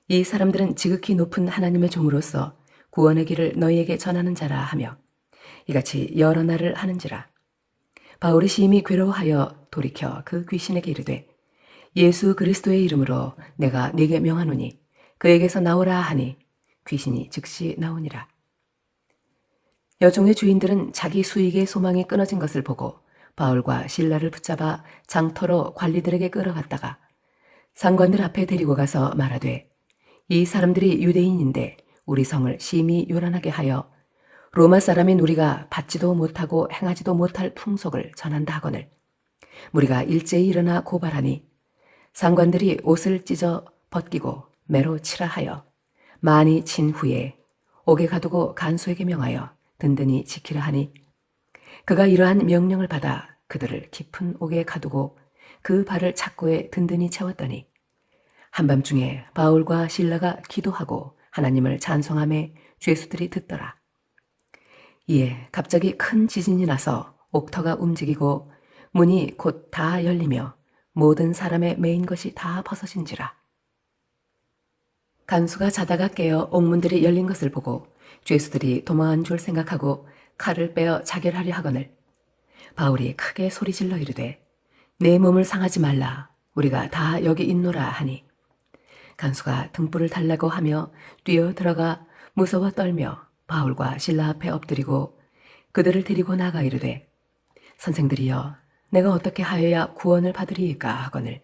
이 사람들은 지극히 높은 하나님의 종으로서 구원의 길을 너희에게 전하는 자라 하며 이같이 여러 날을 하는지라. 바울이 심히 괴로워하여 돌이켜 그 귀신에게 이르되 예수 그리스도의 이름으로 내가 네게 명하노니 그에게서 나오라 하니 귀신이 즉시 나오니라. 여종의 주인들은 자기 수익의 소망이 끊어진 것을 보고 바울과 실라를 붙잡아 장터로 관리들에게 끌어갔다가 상관들 앞에 데리고 가서 말하되 이 사람들이 유대인인데 우리 성을 심히 요란하게 하여 로마 사람인 우리가 받지도 못하고 행하지도 못할 풍속을 전한다 하거늘 우리가 일제히 일어나 고발하니 상관들이 옷을 찢어 벗기고 매로 치라 하여 많이 친 후에 옥에 가두고 간수에게 명하여 든든히 지키라 하니 그가 이러한 명령을 받아 그들을 깊은 옥에 가두고 그 발을 착고에 든든히 채웠더니 한밤중에 바울과 실라가 기도하고 하나님을 찬송하며 죄수들이 듣더라. 이에 갑자기 큰 지진이 나서 옥터가 움직이고 문이 곧 다 열리며 모든 사람의 매인 것이 다 벗어진지라. 간수가 자다가 깨어 옥문들이 열린 것을 보고 죄수들이 도망한 줄 생각하고 칼을 빼어 자결하려 하거늘 바울이 크게 소리질러 이르되 내 몸을 상하지 말라 우리가 다 여기 있노라 하니 간수가 등불을 달라고 하며 뛰어 들어가 무서워 떨며 바울과 실라 앞에 엎드리고 그들을 데리고 나가 이르되 선생들이여 내가 어떻게 하여야 구원을 받으리이까 하거늘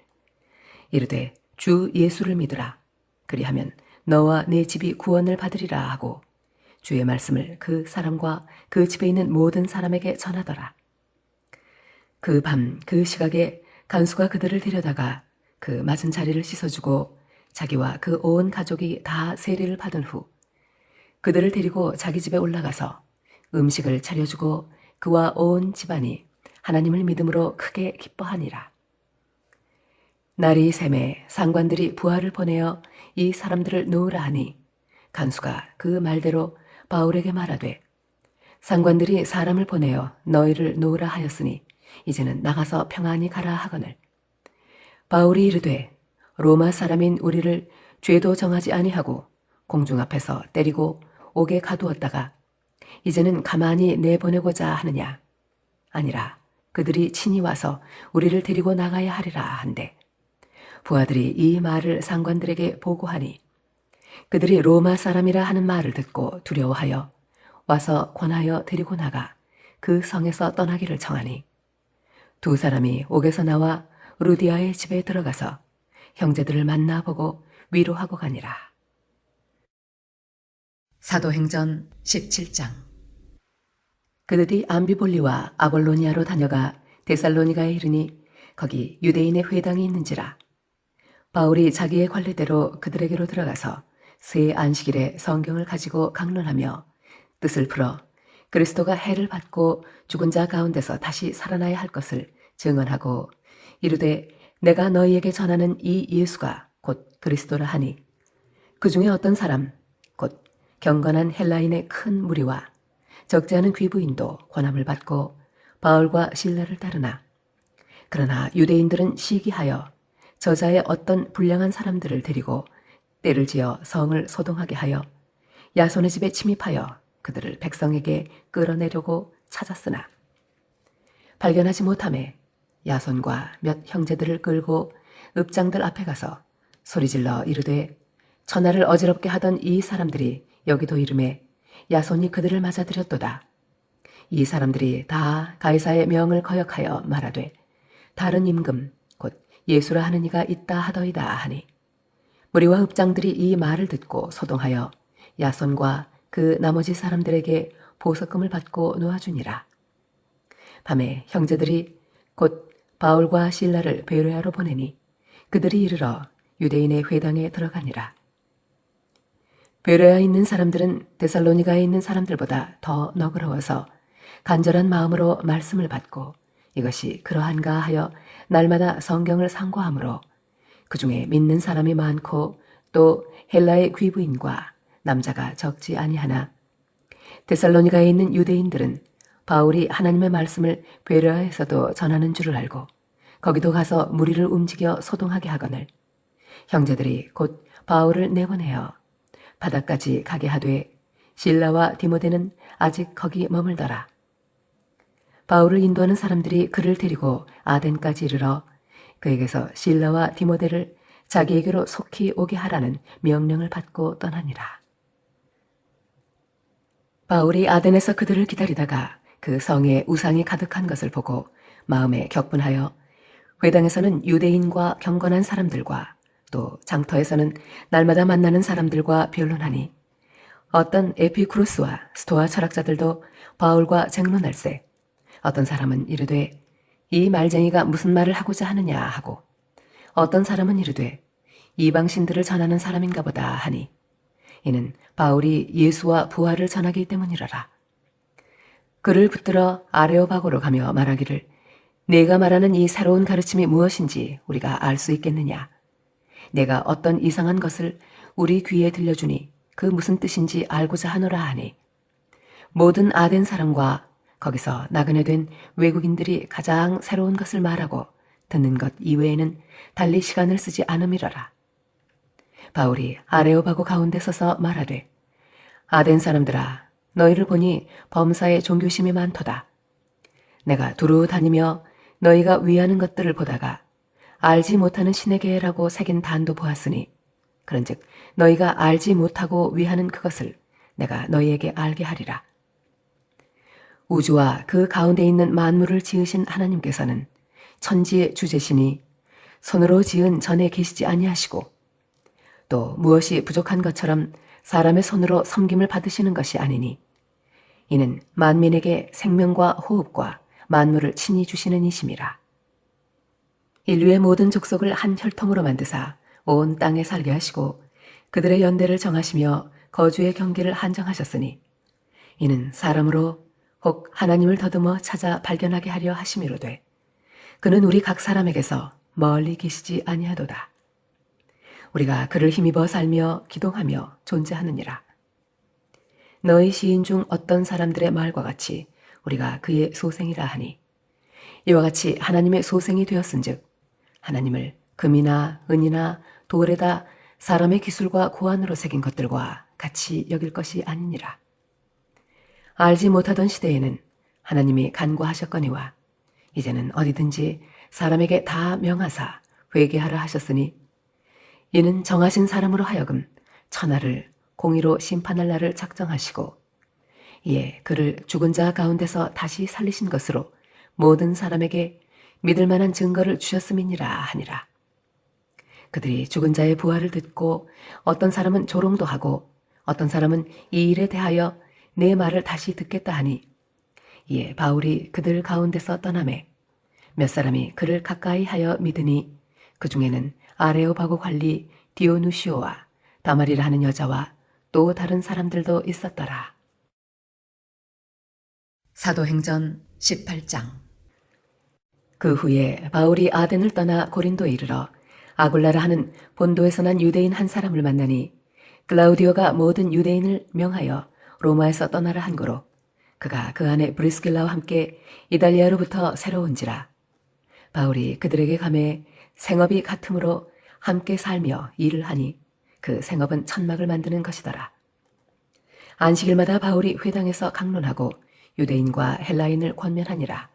이르되 주 예수를 믿으라. 그리하면 너와 네 집이 구원을 받으리라 하고 주의 말씀을 그 사람과 그 집에 있는 모든 사람에게 전하더라. 그 밤 그 시각에 간수가 그들을 데려다가 그 맞은 자리를 씻어주고 자기와 그 온 가족이 다 세례를 받은 후 그들을 데리고 자기 집에 올라가서 음식을 차려주고 그와 온 집안이 하나님을 믿음으로 크게 기뻐하니라. 날이 새매 상관들이 부하를 보내어 이 사람들을 놓으라 하니 간수가 그 말대로 바울에게 말하되 상관들이 사람을 보내어 너희를 놓으라 하였으니 이제는 나가서 평안히 가라 하거늘 바울이 이르되 로마 사람인 우리를 죄도 정하지 아니하고 공중 앞에서 때리고 옥에 가두었다가 이제는 가만히 내보내고자 하느냐 아니라 그들이 친히 와서 우리를 데리고 나가야 하리라 한데 부하들이 이 말을 상관들에게 보고하니 그들이 로마 사람이라 하는 말을 듣고 두려워하여 와서 권하여 데리고 나가 그 성에서 떠나기를 청하니 두 사람이 옥에서 나와 루디아의 집에 들어가서 형제들을 만나보고 위로하고 가니라. 사도행전 17장. 그들이 암비볼리와 아볼로니아로 다녀가 데살로니가에 이르니 거기 유대인의 회당이 있는지라. 바울이 자기의 관례대로 그들에게로 들어가서 새 안식일에 성경을 가지고 강론하며 뜻을 풀어 그리스도가 해를 받고 죽은 자 가운데서 다시 살아나야 할 것을 증언하고 이르되 내가 너희에게 전하는 이 예수가 곧 그리스도라 하니 그 중에 어떤 사람 곧 경건한 헬라인의 큰 무리와 적지 않은 귀부인도 권함을 받고 바울과 실라를 따르나 그러나 유대인들은 시기하여 저자의 어떤 불량한 사람들을 데리고 때를 지어 성을 소동하게 하여 야손의 집에 침입하여 그들을 백성에게 끌어내려고 찾았으나 발견하지 못하매 야손과 몇 형제들을 끌고 읍장들 앞에 가서 소리질러 이르되 천하를 어지럽게 하던 이 사람들이 여기도 이름에 야손이 그들을 맞아들였도다. 이 사람들이 다 가이사의 명을 거역하여 말하되 다른 임금 곧 예수라 하는 이가 있다 하더이다 하니 무리와 읍장들이 이 말을 듣고 소동하여 야손과 그 나머지 사람들에게 보석금을 받고 놓아주니라. 밤에 형제들이 곧 바울과 실라를 베레아로 보내니 그들이 이르러 유대인의 회당에 들어가니라. 베레아에 있는 사람들은 데살로니가에 있는 사람들보다 더 너그러워서 간절한 마음으로 말씀을 받고 이것이 그러한가 하여 날마다 성경을 상고하므로 그 중에 믿는 사람이 많고 또 헬라의 귀부인과 남자가 적지 아니하나 데살로니가에 있는 유대인들은 바울이 하나님의 말씀을 베레아에서도 전하는 줄을 알고 거기도 가서 무리를 움직여 소동하게 하거늘 형제들이 곧 바울을 내보내어 바다까지 가게 하되 실라와 디모데는 아직 거기 머물더라. 바울을 인도하는 사람들이 그를 데리고 아덴까지 이르러 그에게서 실라와 디모데를 자기에게로 속히 오게 하라는 명령을 받고 떠나니라. 바울이 아덴에서 그들을 기다리다가 그 성에 우상이 가득한 것을 보고 마음에 격분하여 회당에서는 유대인과 경건한 사람들과 또 장터에서는 날마다 만나는 사람들과 변론하니 어떤 에피쿠로스와 스토아 철학자들도 바울과 쟁론할세 어떤 사람은 이르되 이 말쟁이가 무슨 말을 하고자 하느냐 하고 어떤 사람은 이르되 이방신들을 전하는 사람인가 보다 하니 이는 바울이 예수와 부활을 전하기 때문이라라. 그를 붙들어 아레오바고로 가며 말하기를 네가 말하는 이 새로운 가르침이 무엇인지 우리가 알 수 있겠느냐. 내가 어떤 이상한 것을 우리 귀에 들려주니 그 무슨 뜻인지 알고자 하노라 하니 모든 아덴 사람과 거기서 나그네 된 외국인들이 가장 새로운 것을 말하고 듣는 것 이외에는 달리 시간을 쓰지 않음이러라. 바울이 아레오바고 가운데 서서 말하되 아덴 사람들아 너희를 보니 범사에 종교심이 많도다. 내가 두루 다니며 너희가 위하는 것들을 보다가 알지 못하는 신의 계라고 새긴 단도 보았으니 그런즉 너희가 알지 못하고 위하는 그것을 내가 너희에게 알게 하리라. 우주와 그 가운데 있는 만물을 지으신 하나님께서는 천지의 주제시니 손으로 지은 전에 계시지 아니하시고 또 무엇이 부족한 것처럼 사람의 손으로 섬김을 받으시는 것이 아니니 이는 만민에게 생명과 호흡과 만물을 친히 주시는 이심이라. 인류의 모든 족속을 한 혈통으로 만드사 온 땅에 살게 하시고 그들의 연대를 정하시며 거주의 경계를 한정하셨으니 이는 사람으로 혹 하나님을 더듬어 찾아 발견하게 하려 하심이로되 그는 우리 각 사람에게서 멀리 계시지 아니하도다. 우리가 그를 힘입어 살며 기동하며 존재하느니라. 너희 시인 중 어떤 사람들의 말과 같이 우리가 그의 소생이라 하니 이와 같이 하나님의 소생이 되었은즉 하나님을 금이나 은이나 돌에다 사람의 기술과 고안으로 새긴 것들과 같이 여길 것이 아니니라. 알지 못하던 시대에는 하나님이 간구하셨거니와 이제는 어디든지 사람에게 다 명하사 회개하라 하셨으니 이는 정하신 사람으로 하여금 천하를 공의로 심판할 날을 작정하시고 이에 그를 죽은 자 가운데서 다시 살리신 것으로 모든 사람에게 믿을 만한 증거를 주셨음이니라 하니라. 그들이 죽은 자의 부활을 듣고 어떤 사람은 조롱도 하고 어떤 사람은 이 일에 대하여 내 말을 다시 듣겠다 하니 이에 바울이 그들 가운데서 떠나매 몇 사람이 그를 가까이 하여 믿으니 그 중에는 아레오바고 관리 디오누시오와 다말이라 하는 여자와 또 다른 사람들도 있었더라. 사도행전 18장. 그 후에 바울이 아덴을 떠나 고린도에 이르러 아굴라라 하는 본도에서 난 유대인 한 사람을 만나니 클라우디오가 모든 유대인을 명하여 로마에서 떠나라 한 거로 그가 그 안에 브리스길라와 함께 이달리아로부터 새로 온지라. 바울이 그들에게 가매 생업이 같으므로 함께 살며 일을 하니 그 생업은 천막을 만드는 것이더라. 안식일마다 바울이 회당에서 강론하고 유대인과 헬라인을 권면하니라.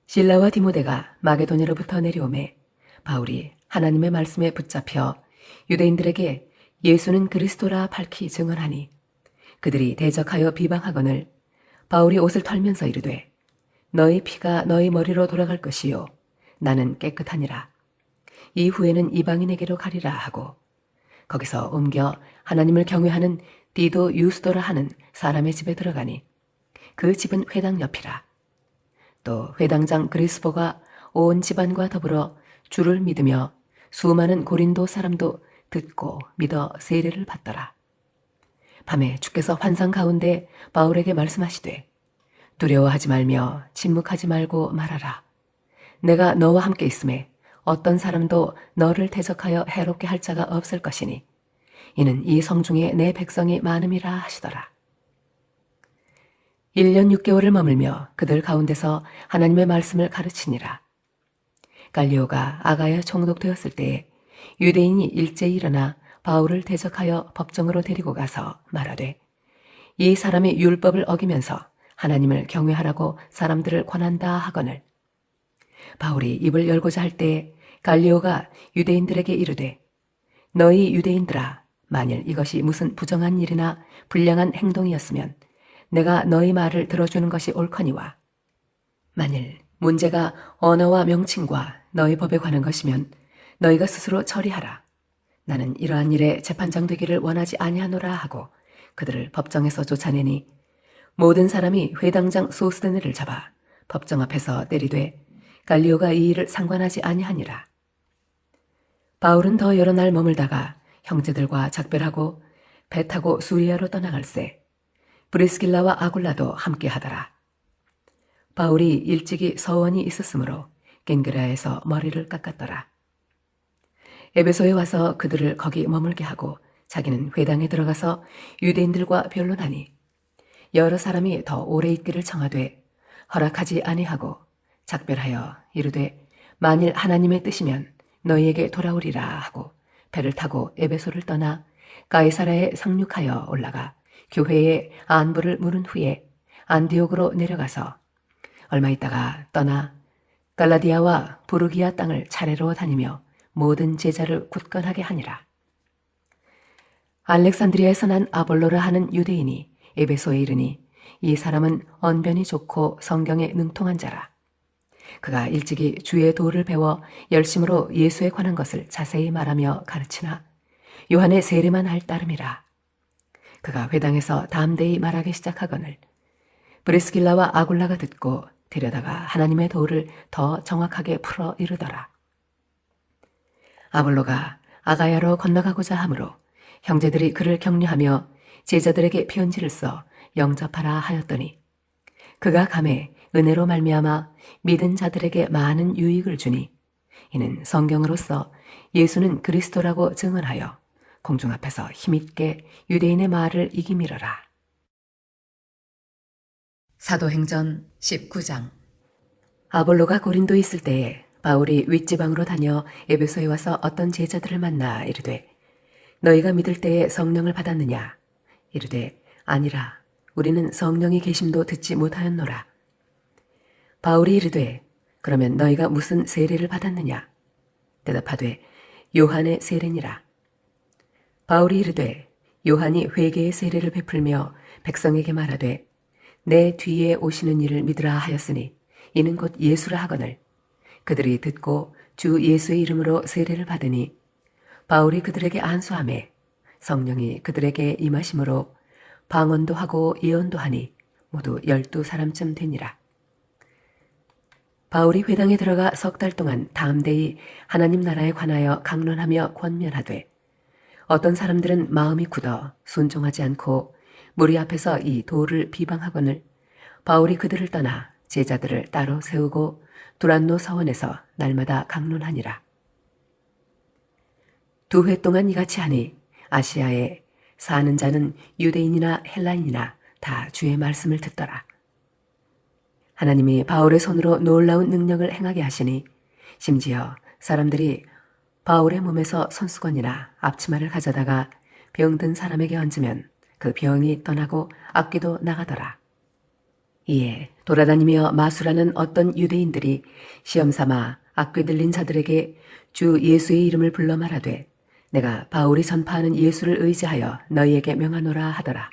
실라와 디모데가 마게도냐로부터 내려오매 바울이 하나님의 말씀에 붙잡혀 유대인들에게 예수는 그리스도라 밝히 증언하니 그들이 대적하여 비방하거늘 바울이 옷을 털면서 이르되 너희 피가 너희 머리로 돌아갈 것이요 나는 깨끗하니라. 이후에는 이방인에게로 가리라 하고 거기서 옮겨 하나님을 경외하는 디도 유스도라 하는 사람의 집에 들어가니 그 집은 회당 옆이라. 또 회당장 그리스보가 온 집안과 더불어 주를 믿으며 수많은 고린도 사람도 듣고 믿어 세례를 받더라. 밤에 주께서 환상 가운데 바울에게 말씀하시되 두려워하지 말며 침묵하지 말고 말하라. 내가 너와 함께 있음에 어떤 사람도 너를 대적하여 해롭게 할 자가 없을 것이니 이는 이 성중에 내 백성이 많음이라 하시더라. 1년 6개월을 머물며 그들 가운데서 하나님의 말씀을 가르치니라. 갈리오가 아가야 총독되었을 때에 유대인이 일제히 일어나 바울을 대적하여 법정으로 데리고 가서 말하되 이 사람이 율법을 어기면서 하나님을 경외하라고 사람들을 권한다 하거늘 바울이 입을 열고자 할 때에 갈리오가 유대인들에게 이르되 너희 유대인들아 만일 이것이 무슨 부정한 일이나 불량한 행동이었으면 내가 너희 말을 들어주는 것이 옳거니와 만일 문제가 언어와 명칭과 너희 법에 관한 것이면 너희가 스스로 처리하라. 나는 이러한 일에 재판장 되기를 원하지 아니하노라 하고 그들을 법정에서 쫓아내니 모든 사람이 회당장 소스데네를 잡아 법정 앞에서 때리되 갈리오가 이 일을 상관하지 아니하니라. 바울은 더 여러 날 머물다가 형제들과 작별하고 배 타고 수리아로 떠나갈새 브리스길라와 아굴라도 함께 하더라. 바울이 일찍이 서원이 있었으므로 겐그라에서 머리를 깎았더라. 에베소에 와서 그들을 거기 머물게 하고 자기는 회당에 들어가서 유대인들과 변론하니 여러 사람이 더 오래 있기를 청하되 허락하지 아니하고 작별하여 이르되 만일 하나님의 뜻이면 너희에게 돌아오리라 하고 배를 타고 에베소를 떠나 가이사라에 상륙하여 올라가 교회에 안부를 물은 후에 안디옥으로 내려가서 얼마 있다가 떠나 갈라디아와 부르기아 땅을 차례로 다니며 모든 제자를 굳건하게 하니라. 알렉산드리아에서 난 아볼로라 하는 유대인이 에베소에 이르니 이 사람은 언변이 좋고 성경에 능통한 자라. 그가 일찍이 주의 도를 배워 열심으로 예수에 관한 것을 자세히 말하며 가르치나 요한의 세례만 할 따름이라. 그가 회당에서 담대히 말하기 시작하거늘 브리스길라와 아굴라가 듣고 데려다가 하나님의 도를 더 정확하게 풀어 이르더라. 아볼로가 아가야로 건너가고자 하므로 형제들이 그를 격려하며 제자들에게 편지를 써 영접하라 하였더니 그가 감에 은혜로 말미암아 믿은 자들에게 많은 유익을 주니 이는 성경으로서 예수는 그리스도라고 증언하여 공중 앞에서 힘있게 유대인의 말을 이기미러라. 사도행전 19장. 아볼로가 고린도에 있을 때에 바울이 윗지방으로 다녀 에베소에 와서 어떤 제자들을 만나 이르되 너희가 믿을 때에 성령을 받았느냐? 이르되 아니라 우리는 성령이 계심도 듣지 못하였노라. 바울이 이르되 그러면 너희가 무슨 세례를 받았느냐? 대답하되 요한의 세례니라. 바울이 이르되 요한이 회개의 세례를 베풀며 백성에게 말하되 내 뒤에 오시는 이를 믿으라 하였으니 이는 곧 예수라 하거늘 그들이 듣고 주 예수의 이름으로 세례를 받으니 바울이 그들에게 안수하매 성령이 그들에게 임하심으로 방언도 하고 예언도 하니 모두 12사람쯤 되니라. 바울이 회당에 들어가 석 달 동안 담대히 하나님 나라에 관하여 강론하며 권면하되 어떤 사람들은 마음이 굳어 순종하지 않고 무리 앞에서 이 도를 비방하거늘 바울이 그들을 떠나 제자들을 따로 세우고 두란노 서원에서 날마다 강론하니라. 2회 동안 이같이 하니 아시아에 사는 자는 유대인이나 헬라인이나 다 주의 말씀을 듣더라. 하나님이 바울의 손으로 놀라운 능력을 행하게 하시니 심지어 사람들이 바울의 몸에서 손수건이나 앞치마를 가져다가 병든 사람에게 얹으면 그 병이 떠나고 악귀도 나가더라. 이에 돌아다니며 마술하는 어떤 유대인들이 시험삼아 악귀 들린 자들에게 주 예수의 이름을 불러 말하되 내가 바울이 전파하는 예수를 의지하여 너희에게 명하노라 하더라.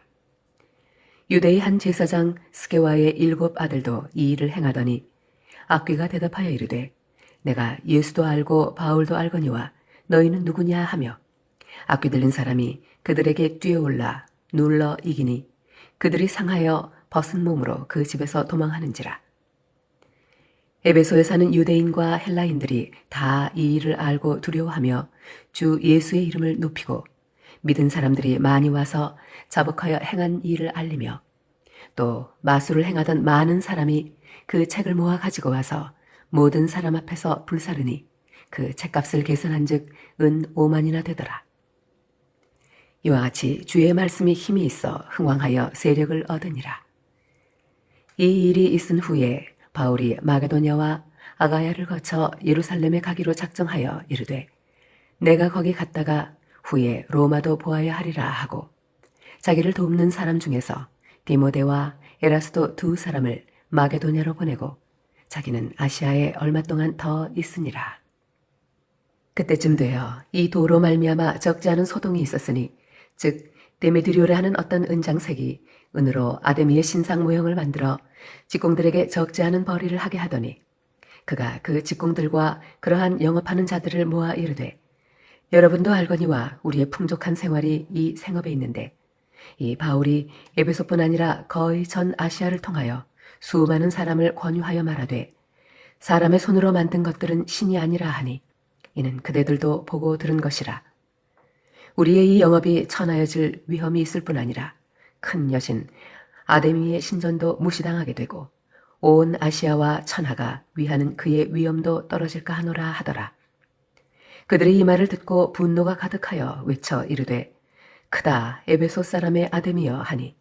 유대의 한 제사장 스게와의 7 아들도 이 일을 행하더니 악귀가 대답하여 이르되 내가 예수도 알고 바울도 알거니와 너희는 누구냐 하며 악귀 들린 사람이 그들에게 뛰어올라 눌러 이기니 그들이 상하여 벗은 몸으로 그 집에서 도망하는지라. 에베소에 사는 유대인과 헬라인들이 다 이 일을 알고 두려워하며 주 예수의 이름을 높이고 믿은 사람들이 많이 와서 자복하여 행한 일을 알리며 또 마술을 행하던 많은 사람이 그 책을 모아 가지고 와서 모든 사람 앞에서 불사르니 그 책값을 계산한 즉 은 5만이나 되더라. 이와 같이 주의 말씀이 힘이 있어 흥왕하여 세력을 얻으니라. 이 일이 있은 후에 바울이 마게도냐와 아가야를 거쳐 예루살렘에 가기로 작정하여 이르되 내가 거기 갔다가 후에 로마도 보아야 하리라 하고 자기를 돕는 사람 중에서 디모데와 에라스도 2 사람을 마게도냐로 보내고 자기는 아시아에 얼마 동안 더 있으니라. 그때쯤 되어 이 도로 말미암아 적지 않은 소동이 있었으니 즉 데메드리오라 하는 어떤 은장색이 은으로 아데미의 신상 모형을 만들어 직공들에게 적지 않은 벌이를 하게 하더니 그가 그 직공들과 그러한 영업하는 자들을 모아 이르되 여러분도 알거니와 우리의 풍족한 생활이 이 생업에 있는데 이 바울이 에베소뿐 아니라 거의 전 아시아를 통하여 수많은 사람을 권유하여 말하되 사람의 손으로 만든 것들은 신이 아니라 하니 이는 그대들도 보고 들은 것이라. 우리의 이 영업이 천하여질 위험이 있을 뿐 아니라 큰 여신 아데미의 신전도 무시당하게 되고 온 아시아와 천하가 위하는 그의 위엄도 떨어질까 하노라 하더라. 그들이 이 말을 듣고 분노가 가득하여 외쳐 이르되 크다 에베소 사람의 아데미여 하니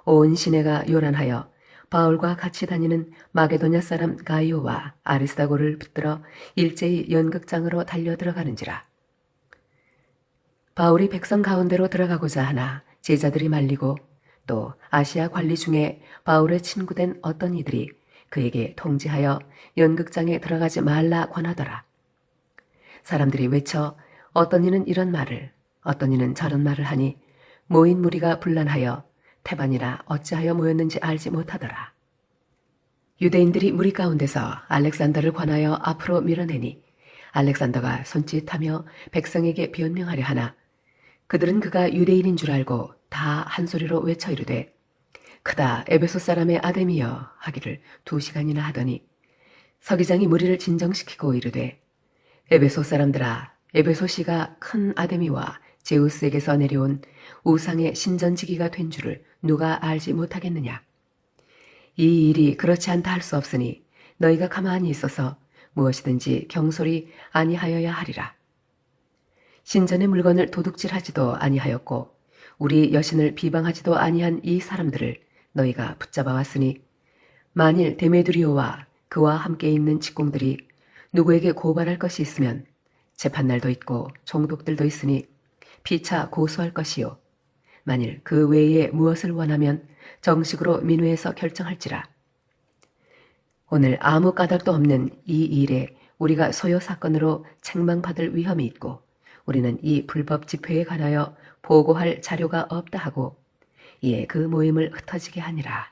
온 시내가 요란하여 바울과 같이 다니는 마게도냐 사람 가이오와 아리스다고를 붙들어 일제히 연극장으로 달려 들어가는지라. 바울이 백성 가운데로 들어가고자 하나 제자들이 말리고 또 아시아 관리 중에 바울의 친구된 어떤 이들이 그에게 통지하여 연극장에 들어가지 말라 권하더라. 사람들이 외쳐 어떤 이는 이런 말을 어떤 이는 저런 말을 하니 모인 무리가 분란하여 태반이라 어찌하여 모였는지 알지 못하더라. 유대인들이 무리 가운데서 알렉산더를 권하여 앞으로 밀어내니 알렉산더가 손짓하며 백성에게 변명하려 하나 그들은 그가 유대인인 줄 알고 다 한 소리로 외쳐 이르되 크다 에베소 사람의 아데미여 하기를 2시간이나 하더니 서기장이 무리를 진정시키고 이르되 에베소 사람들아 에베소시가 큰 아데미와 제우스에게서 내려온 우상의 신전지기가 된 줄을 누가 알지 못하겠느냐. 이 일이 그렇지 않다 할 수 없으니 너희가 가만히 있어서 무엇이든지 경솔히 아니하여야 하리라. 신전의 물건을 도둑질하지도 아니하였고 우리 여신을 비방하지도 아니한 이 사람들을 너희가 붙잡아 왔으니 만일 데메드리오와 그와 함께 있는 직공들이 누구에게 고발할 것이 있으면 재판날도 있고 총독들도 있으니 피차 고소할 것이요. 만일 그 외에 무엇을 원하면 정식으로 민회에서 결정할지라. 오늘 아무 까닭도 없는 이 일에 우리가 소요 사건으로 책망받을 위험이 있고 우리는 이 불법 집회에 관하여 보고할 자료가 없다 하고 이에 그 모임을 흩어지게 하니라.